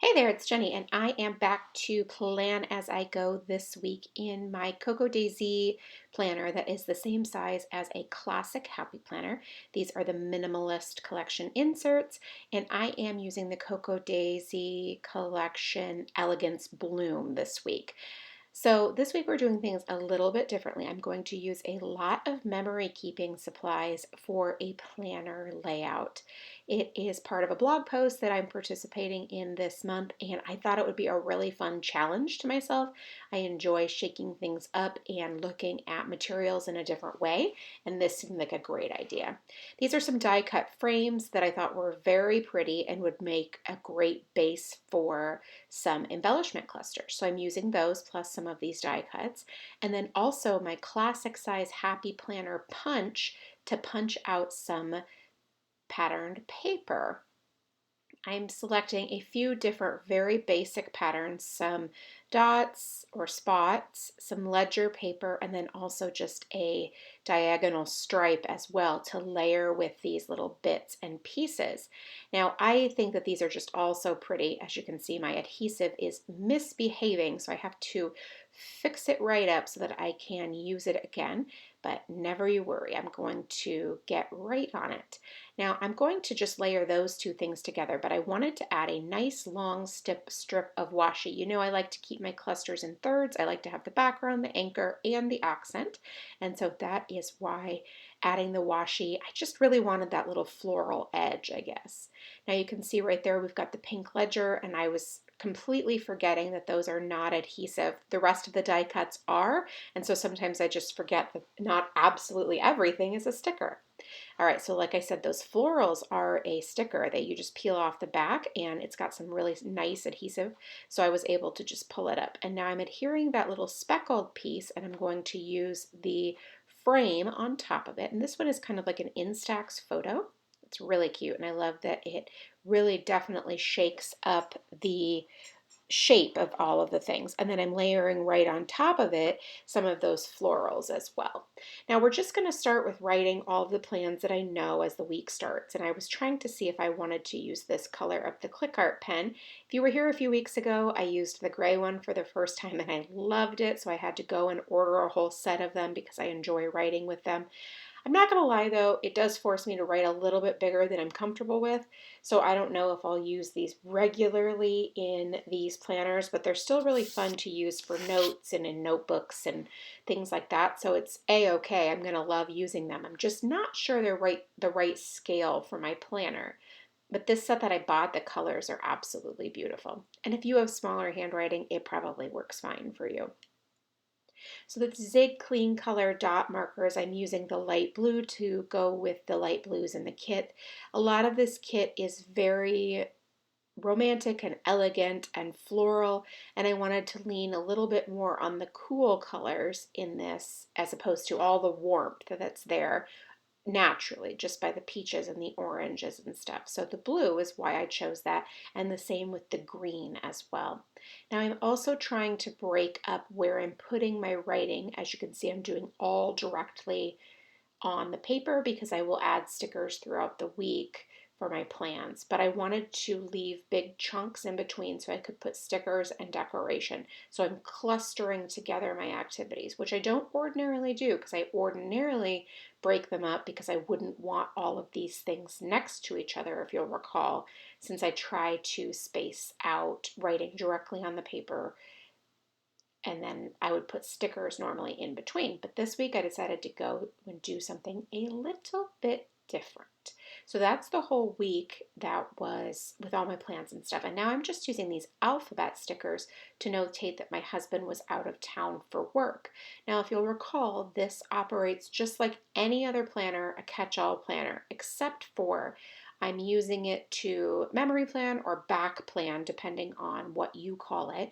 Hey there, it's Jenny, and I am back to plan as I go this week in my Cocoa Daisy planner that is the same size as a classic Happy Planner. These are the Minimalist Collection inserts, and I am using the Cocoa Daisy Collection Elegance Bloom this week. So this week we're doing things a little bit differently. I'm going to use a lot of memory keeping supplies for a planner layout. It is part of a blog post that I'm participating in this month, and I thought it would be a really fun challenge to myself. I enjoy shaking things up and looking at materials in a different way, and this seemed like a great idea. These are some die cut frames that I thought were very pretty and would make a great base for some embellishment clusters. So I'm using those plus some of these die cuts. And then also my classic size Happy Planner punch to punch out some patterned paper. I'm selecting a few different very basic patterns, some dots or spots, some ledger paper, and then also just a diagonal stripe as well to layer with these little bits and pieces. Now I think that these are just all so pretty. As you can see, my adhesive is misbehaving, so I have to fix it right up so that I can use it again, but never you worry, I'm going to get right on it. Now I'm going to just layer those two things together, but I wanted to add a nice long strip of washi. You know I like to keep my clusters in thirds. I like to have the background, the anchor, and the accent. And so that is why adding the washi, I just really wanted that little floral edge, I guess. Now you can see right there we've got the pink ledger, and I was completely forgetting that those are not adhesive. The rest of the die cuts are, and so sometimes I just forget that not absolutely everything is a sticker. All right, so like I said, those florals are a sticker that you just peel off the back, and it's got some really nice adhesive, so I was able to just pull it up. And now I'm adhering that little speckled piece, and I'm going to use the frame on top of it. And this one is kind of like an Instax photo. It's really cute, and I love that it really definitely shakes up the shape of all of the things. And then I'm layering right on top of it some of those florals as well. Now we're just going to start with writing all of the plans that I know as the week starts. And I was trying to see if I wanted to use this color of the click art pen. If you were here a few weeks ago, I used the gray one for the first time and I loved it. So I had to go and order a whole set of them because I enjoy writing with them. I'm not going to lie though, it does force me to write a little bit bigger than I'm comfortable with, so I don't know if I'll use these regularly in these planners, but they're still really fun to use for notes and in notebooks and things like that, so it's a-okay. I'm going to love using them. I'm just not sure they're the right scale for my planner. But this set that I bought, the colors are absolutely beautiful. And if you have smaller handwriting, it probably works fine for you. So the Zig Clean Color dot markers, I'm using the light blue to go with the light blues in the kit. A lot of this kit is very romantic and elegant and floral, and I wanted to lean a little bit more on the cool colors in this as opposed to all the warmth that's there naturally just by the peaches and the oranges and stuff. So the blue is why I chose that, and the same with the green as well. Now I'm also trying to break up where I'm putting my writing. As you can see, I'm doing all directly on the paper because I will add stickers throughout the week for my plans, but I wanted to leave big chunks in between so I could put stickers and decoration. So I'm clustering together my activities, which I don't ordinarily do because I ordinarily break them up because I wouldn't want all of these things next to each other, if you'll recall, since I try to space out writing directly on the paper, and then I would put stickers normally in between. But this week I decided to go and do something a little bit different. So that's the whole week that was with all my plans and stuff. And now I'm just using these alphabet stickers to notate that my husband was out of town for work. Now, if you'll recall, this operates just like any other planner, a catch-all planner, except for I'm using it to memory plan or back plan, depending on what you call it,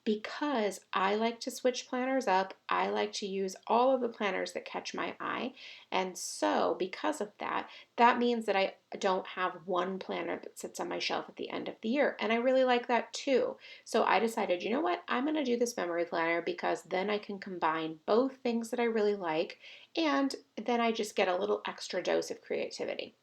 because I like to switch planners up. I like to use all of the planners that catch my eye. And so because of that, that means that I don't have one planner that sits on my shelf at the end of the year. And I really like that too. So I decided, you know what, I'm going to do this memory planner because then I can combine both things that I really like, and then I just get a little extra dose of creativity.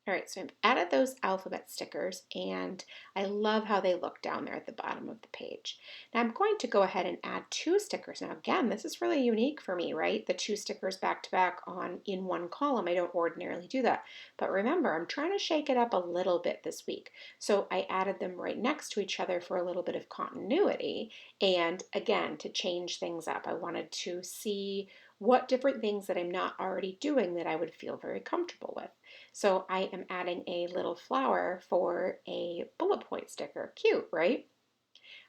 All right, so I've added those alphabet stickers and I love how they look down there at the bottom of the page. Now I'm going to go ahead and add two stickers. Now again, this is really unique for me, right? The two stickers back to back on in one column. I don't ordinarily do that. But remember, I'm trying to shake it up a little bit this week. So I added them right next to each other for a little bit of continuity. And again, to change things up, I wanted to see what different things that I'm not already doing that I would feel very comfortable with. So I am adding a little flower for a bullet point sticker. Cute, right?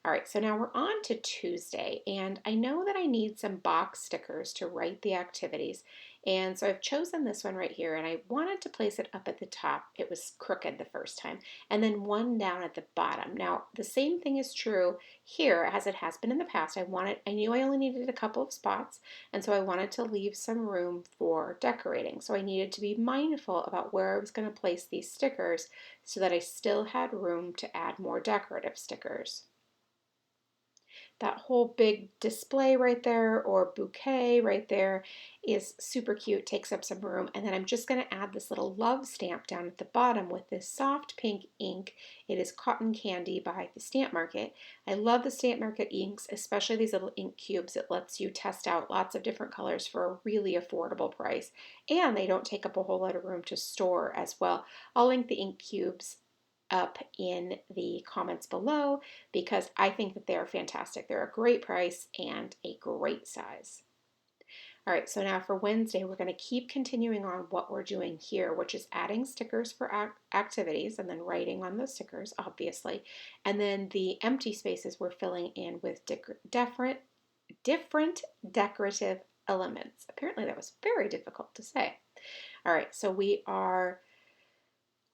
All right, so now we're on to Tuesday, and I know that I need some box stickers to write the activities. And so I've chosen this one right here, and I wanted to place it up at the top. It was crooked the first time, and then one down at the bottom. Now, the same thing is true here as it has been in the past. I knew I only needed a couple of spots, and so I wanted to leave some room for decorating. So I needed to be mindful about where I was going to place these stickers so that I still had room to add more decorative stickers. That whole big display right there or bouquet right there is super cute, takes up some room. And then I'm just going to add this little love stamp down at the bottom with this soft pink ink. It is Cotton Candy by the Stamp Market. I love the Stamp Market inks, especially these little ink cubes. It lets you test out lots of different colors for a really affordable price. And they don't take up a whole lot of room to store as well. I'll link the ink cubes up in the comments below because I think that they're fantastic. They're a great price and a great size. All right, so now for Wednesday, we're going to keep continuing on what we're doing here, which is adding stickers for activities and then writing on those stickers, obviously. And then the empty spaces we're filling in with different decorative elements. Apparently that was very difficult to say. All right, so we are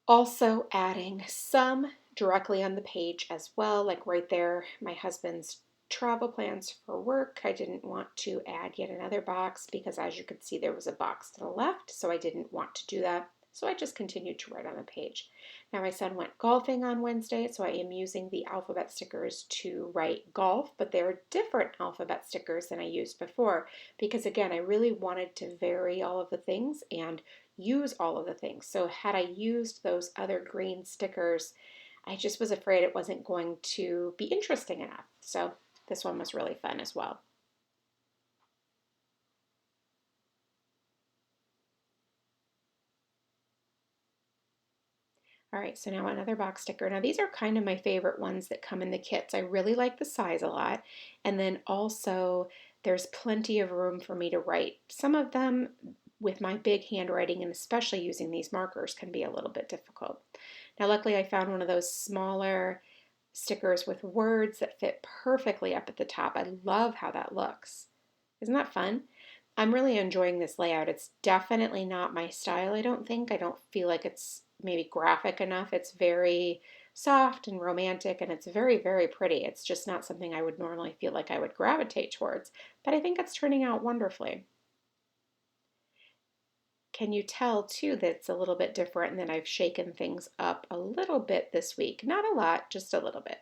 also adding some directly on the page as well, like right there, my husband's travel plans for work. I didn't want to add yet another box because as you could see, there was a box to the left, so I didn't want to do that. So I just continued to write on the page. Now my son went golfing on Wednesday, so I am using the alphabet stickers to write golf, but they're different alphabet stickers than I used before because again, I really wanted to vary all of the things and use all of the things. So had I used those other green stickers, I just was afraid it wasn't going to be interesting enough. So this one was really fun as well. All right, so now another box sticker. Now these are kind of my favorite ones that come in the kits. I really like the size a lot. And then also there's plenty of room for me to write. Some of them with my big handwriting and especially using these markers can be a little bit difficult. Now luckily I found one of those smaller stickers with words that fit perfectly up at the top. I love how that looks. Isn't that fun? I'm really enjoying this layout. It's definitely not my style, I don't think. I don't feel like it's maybe graphic enough. It's very soft and romantic and it's very, very pretty. It's just not something I would normally feel like I would gravitate towards, but I think it's turning out wonderfully. Can you tell too that it's a little bit different and that I've shaken things up a little bit this week? Not a lot, just a little bit.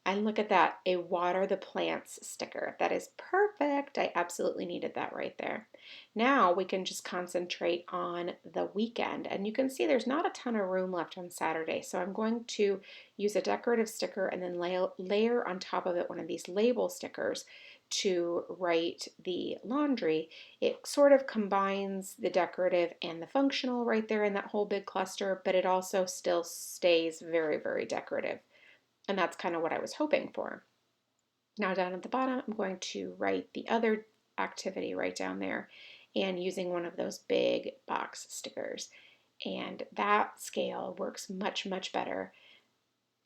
And look at that, a water the plants sticker. That is perfect. I absolutely needed that right there. Now we can just concentrate on the weekend. And you can see there's not a ton of room left on Saturday. So I'm going to use a decorative sticker and then layer on top of it one of these label stickers to write the laundry. It sort of combines the decorative and the functional right there in that whole big cluster, but it also still stays very, very decorative. And that's kind of what I was hoping for. Now down at the bottom, I'm going to write the other activity right down there and using one of those big box stickers. And that scale works much, much better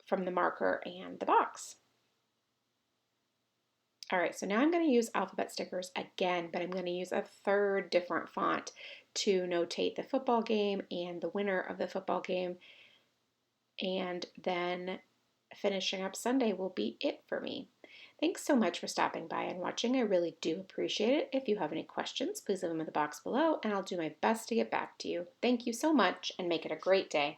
from the marker and the box. All right, so now I'm going to use alphabet stickers again, but I'm going to use a third different font to notate the football game and the winner of the football game. And then finishing up Sunday will be it for me. Thanks so much for stopping by and watching. I really do appreciate it. If you have any questions, please leave them in the box below and I'll do my best to get back to you. Thank you so much and make it a great day.